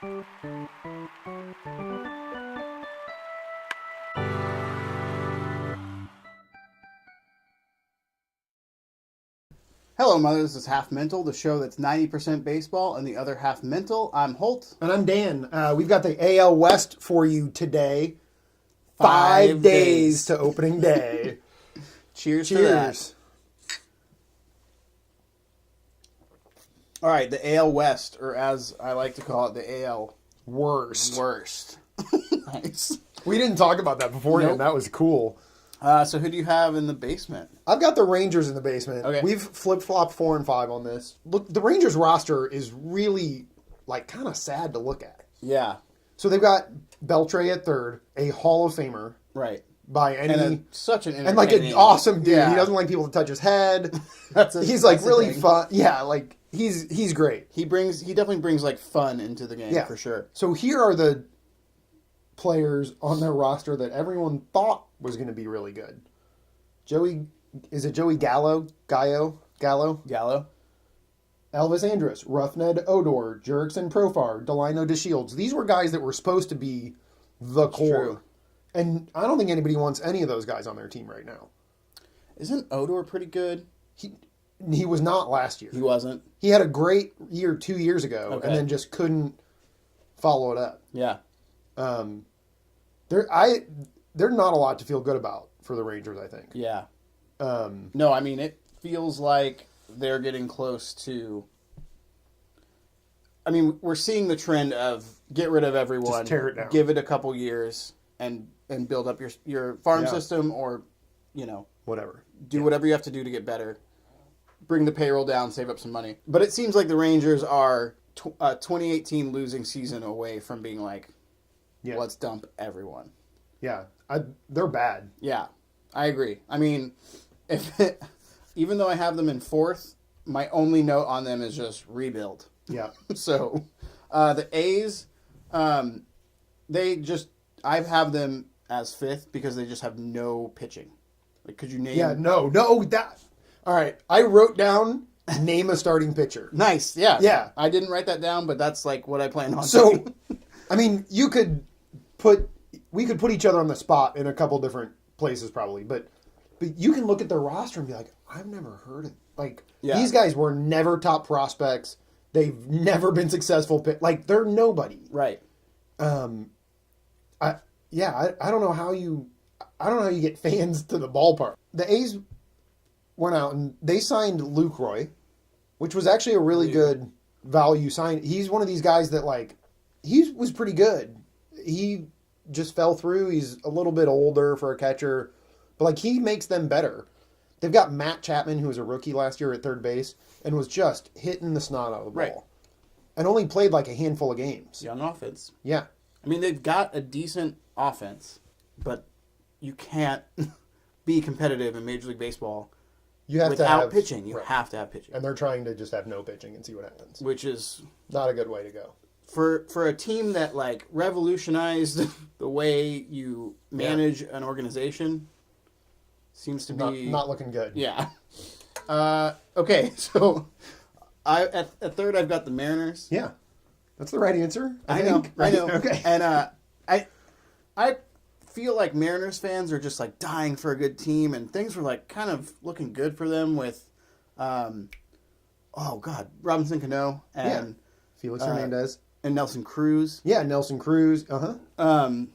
Hello, Mother. This is Half Mental, the show that's 90% baseball and the other half mental. I'm Holt. And I'm Dan. We've got the AL West for you today. 5 days to opening day. Cheers. Cheers. All right, the AL West, or as I like to call it, the AL Worst. Nice. We didn't talk about that beforehand. Nope. That was cool. So who do you have in the basement? I've got the Rangers in the basement. Okay. We've flip-flopped 4 and 5 on this. Look, the Rangers roster is really, kind of sad to look at. Yeah. So they've got Beltre at third, a Hall of Famer. Right. By any... And such an And, an awesome dude. Yeah. He doesn't like people to touch his head. He's, that's really fun. Yeah, he's great. He definitely brings, fun into the game, for sure. So here are the players on their roster that everyone thought was going to be really good. Joey Gallo? Elvis Andrus, Rougned Odor, Jurickson Profar, Delino DeShields. These were guys that were supposed to be the core. True. And I don't think anybody wants any of those guys on their team right now. Isn't Odor pretty good? He was not last year. He wasn't? He had a great year 2 years ago, Okay. and then just couldn't follow it up. Yeah. There's not a lot to feel good about for the Rangers, I think. Yeah. No, I mean, it feels like they're getting close to... I mean, we're seeing the trend of get rid of everyone, Just tear it down. give it a couple years, and build up your farm system, or, Whatever. do whatever you have to do to get better. Bring the payroll down, save up some money. But it seems like the Rangers are 2018 losing season away from being like, let's dump everyone. Yeah. They're bad. Yeah, I agree. I mean, even though I have them in fourth, my only note on them is just rebuild. Yeah. So, the A's, I have them as fifth because they just have no pitching. Could you name? Yeah, no. All right. I wrote down name a starting pitcher. Nice. Yeah. Yeah. I didn't write that down, but that's what I plan on So, doing. I mean, we could put each other on the spot in a couple different places probably, but you can look at their roster and be like, I've never heard of these guys were never top prospects. They've never been successful. They're nobody. Right. I don't know how you get fans to the ballpark. The A's went out and they signed Luke Roy, which was actually a really good value sign. He's one of these guys that he was pretty good. He just fell through. He's a little bit older for a catcher, but he makes them better. They've got Matt Chapman, who was a rookie last year at third base and was just hitting the snot out of the ball. Right. And only played a handful of games. Young offense. Yeah. I mean, they've got a decent offense, but you can't be competitive in Major League Baseball without pitching. You have to have pitching. And they're trying to just have no pitching and see what happens. Which is not a good way to go. For a team that revolutionized the way you manage an organization, seems to be not looking good. Yeah. Okay, so at third I've got the Mariners. Yeah, that's the right answer. I know. Okay. And I feel like Mariners fans are just dying for a good team, and things were kind of looking good for them with, Robinson Cano and Felix Hernandez and Nelson Cruz. Yeah, Nelson Cruz. And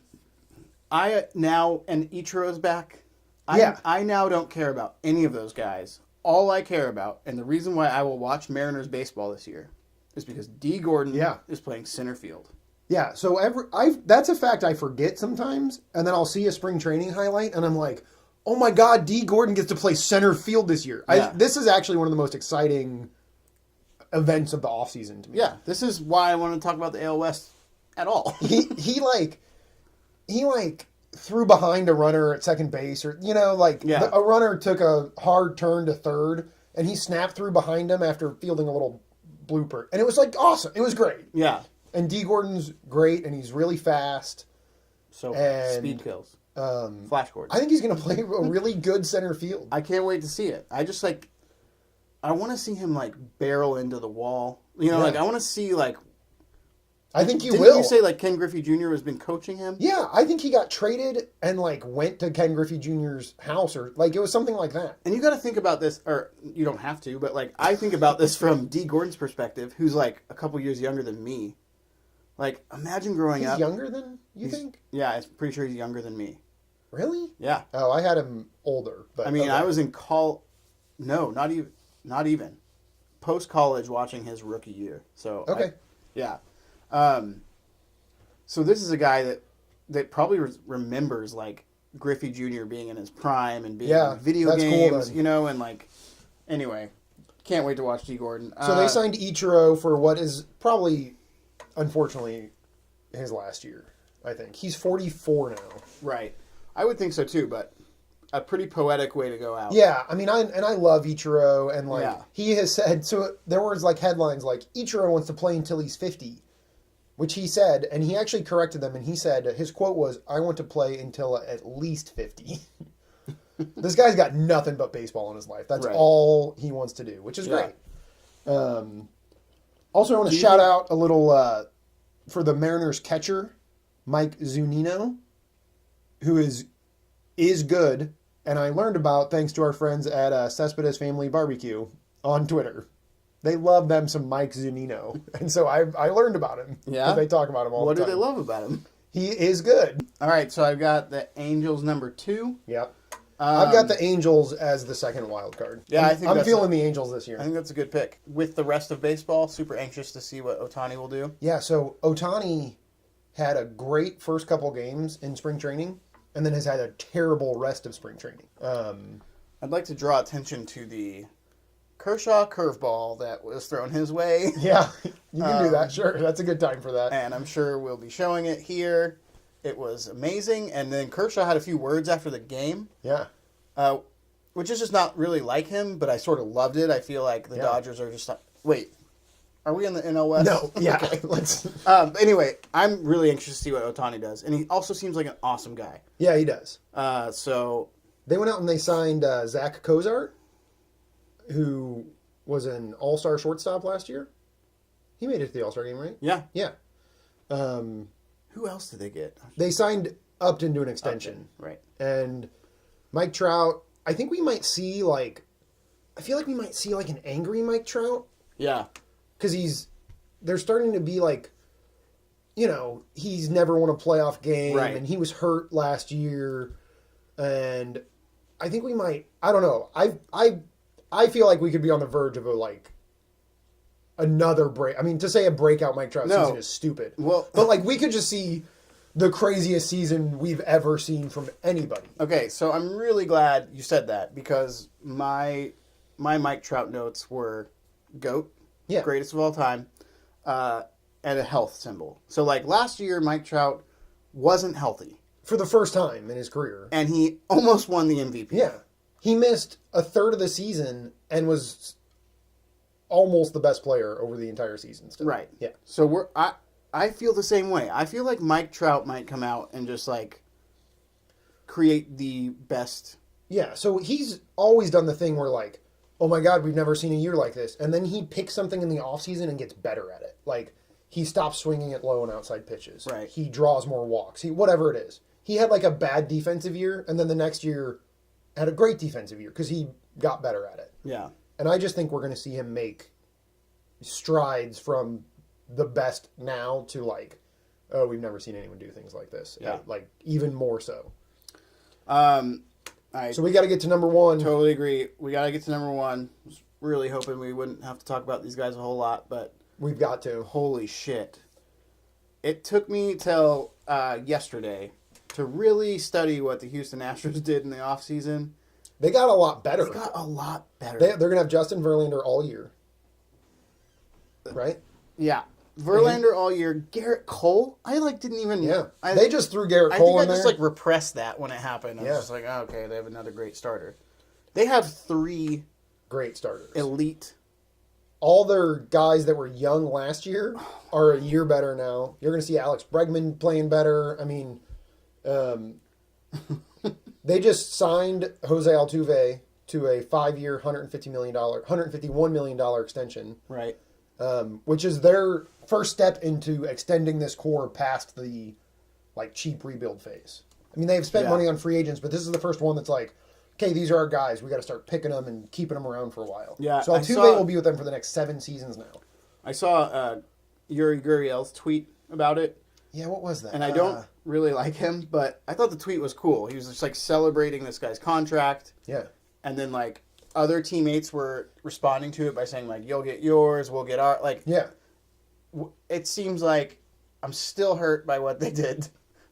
Ichiro's back. I now don't care about any of those guys. All I care about, and the reason why I will watch Mariners baseball this year, is because Dee Gordon is playing center field. Yeah, so that's a fact I forget sometimes, and then I'll see a spring training highlight, and I'm like, oh my God, Dee Gordon gets to play center field this year. Yeah. This is actually one of the most exciting events of the offseason to me. Yeah, this is why I want to talk about the AL West at all. He threw behind a runner at second base, or a runner took a hard turn to third, and he snapped through behind him after fielding a little blooper, and it was awesome. It was great. Yeah, and Dee Gordon's great, and he's really fast. So speed kills, Flash Gordon. I think he's going to play a really good center field. I can't wait to see it. I just I want to see him barrel into the wall. I want to see I think you Didn't will. you say like Ken Griffey Jr. has been coaching him? Yeah, I think he got traded and like went to Ken Griffey Jr.'s house or like it was something like that. And you got to think about this, or you don't have to, but like I think about this from Dee Gordon's perspective, who's like a couple years younger than me. Like imagine growing He's up. younger than you think? Yeah, I'm pretty sure he's younger than me. Really? Yeah. Oh, I had him older. But I mean, okay. I was in No, not even. Post college, watching his rookie year. So okay. Yeah. So this is a guy that probably remembers like Griffey Jr. being in his prime and being in video games, cool, and like anyway, can't wait to watch Dee Gordon. So they signed Ichiro for what is probably, unfortunately, his last year. I think he's 44 now. Right, I would think so too, but a pretty poetic way to go out. Yeah, I mean, I love Ichiro, and like he has said. So there was like headlines like Ichiro wants to play until he's 50. Which he said, and he actually corrected them, and he said, his quote was, I want to play until at least 50. This guy's got nothing but baseball in his life. That's all he wants to do, which is great. Also, I want to shout out a little for the Mariners catcher, Mike Zunino, who is good, and I learned about thanks to our friends at Cespedes Family Barbecue on Twitter. They love them some Mike Zunino. And so I learned about him. Yeah? They talk about him all the time. What do they love about him? He is good. All right, so I've got the Angels number 2. Yep. I've got the Angels as the second wild card. Yeah, I'm feeling the Angels this year. I think that's a good pick. With the rest of baseball, super anxious to see what Ohtani will do. Yeah, so Ohtani had a great first couple games in spring training and then has had a terrible rest of spring training. I'd like to draw attention to the Kershaw curveball that was thrown his way. Yeah, you can do that. Sure, that's a good time for that. And I'm sure we'll be showing it here. It was amazing. And then Kershaw had a few words after the game. Yeah. Which is just not really like him, but I sort of loved it. I feel like the Dodgers are just... Wait, are we in the NL West? No, yeah. Okay. Let's. Anyway, I'm really anxious to see what Ohtani does. And he also seems like an awesome guy. Yeah, he does. So... They went out and they signed Zach Cozart, who was an all-star shortstop last year. He made it to the all-star game, right? Yeah. Yeah. Who else did they get? They signed Upton to an extension. Upton, right. And Mike Trout, I think we might see I feel like we might see an angry Mike Trout. Yeah. Because they're starting to be he's never won a playoff game. Right. And he was hurt last year. And I think we might, I don't know. I feel like we could be on the verge of another break. I mean, to say a breakout Mike Trout season is stupid. Well, but we could just see the craziest season we've ever seen from anybody. Okay, so I'm really glad you said that because my Mike Trout notes were GOAT, greatest of all time, and a health symbol. So last year, Mike Trout wasn't healthy. For the first time in his career. And he almost won the MVP. Yeah. He missed a third of the season and was almost the best player over the entire season still. Right. Yeah. So I feel the same way. I feel like Mike Trout might come out and just create the best. Yeah, so he's always done the thing where oh my God, we've never seen a year like this. And then he picks something in the offseason and gets better at it. He stops swinging at low and outside pitches. Right. He draws more walks. Whatever it is. He had a bad defensive year, and then the next year had a great defensive year because he got better at it. Yeah. And I just think we're going to see him make strides from the best now to we've never seen anyone do things like this. Yeah. Even more so. So we got to get to number 1. Totally agree. We got to get to number 1. Was really hoping we wouldn't have to talk about these guys a whole lot, but we've got to. Holy shit. It took me till yesterday to really study what the Houston Astros did in the offseason. They got a lot better. They're going to have Justin Verlander all year. Right? Yeah. Verlander all year. Garrett Cole? I didn't even... Yeah. They just threw Garrett Cole in there. I just repressed that when it happened. I was just oh, okay, they have another great starter. They have 3... great starters. Elite. All their guys that were young last year are a year better now. You're going to see Alex Bregman playing better. I mean... they just signed Jose Altuve to a 5-year, $151 million extension. Right. which is their first step into extending this core past the like cheap rebuild phase. I mean, they've spent money on free agents, but this is the first one that's like, okay, these are our guys. We got to start picking them and keeping them around for a while. Yeah, so Altuve will be with them for the next 7 seasons now. I saw Yuri Gurriel's tweet about it. Yeah, what was that? And I don't really like him, but I thought the tweet was cool. He was just like celebrating this guy's contract. Yeah. And then like other teammates were responding to it by saying like, you'll get yours, we'll get our, like. Yeah. It seems like I'm still hurt by what they did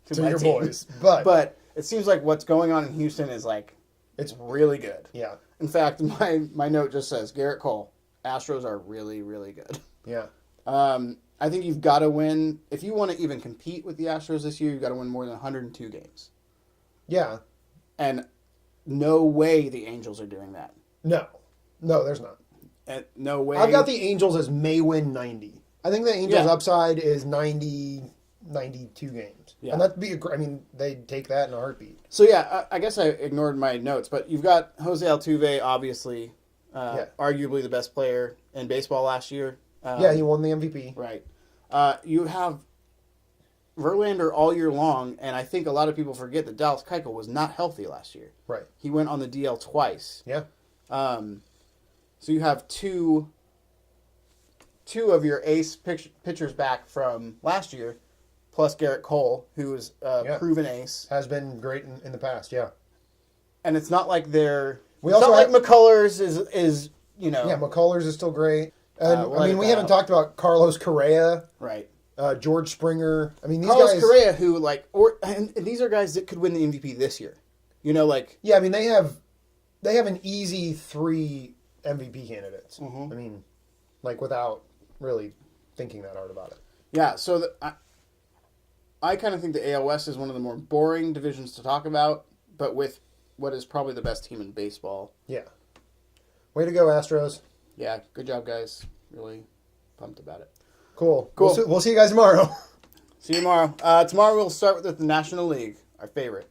to my your team. boys. But it seems like what's going on in Houston is like, it's really good. Yeah. In fact, my note just says, Garrett Cole, Astros are really, really good. Yeah. I think you've got to win. If you want to even compete with the Astros this year, you've got to win more than 102 games. Yeah. And no way the Angels are doing that. No, there's not. No way. I've got the Angels as may win 90. I think the Angels' upside is 90, 92 games. Yeah. And that'd be, they'd take that in a heartbeat. So, yeah, I guess I ignored my notes, but you've got Jose Altuve, obviously, arguably the best player in baseball last year. He won the MVP. Right. You have Verlander all year long, and I think a lot of people forget that Dallas Kuechel was not healthy last year. Right. He went on the DL twice. Yeah. So you have two of your ace pitchers back from last year, plus Garrett Cole, who is a proven ace. Has been great in the past, yeah. And it's not like they're... like McCullers is, you know... Yeah, McCullers is still great. And, we haven't talked about Carlos Correa. Right. George Springer. These Carlos guys... Correa, who, and these are guys that could win the MVP this year. You know, like... Yeah, they have an easy 3 MVP candidates. Mm-hmm. Without really thinking that hard about it. Yeah, so I kind of think the AL West is one of the more boring divisions to talk about, but with what is probably the best team in baseball. Yeah. Way to go, Astros. Yeah, good job, guys. Really pumped about it. Cool. We'll see you guys tomorrow. See you tomorrow. Tomorrow we'll start with the National League, our favorite.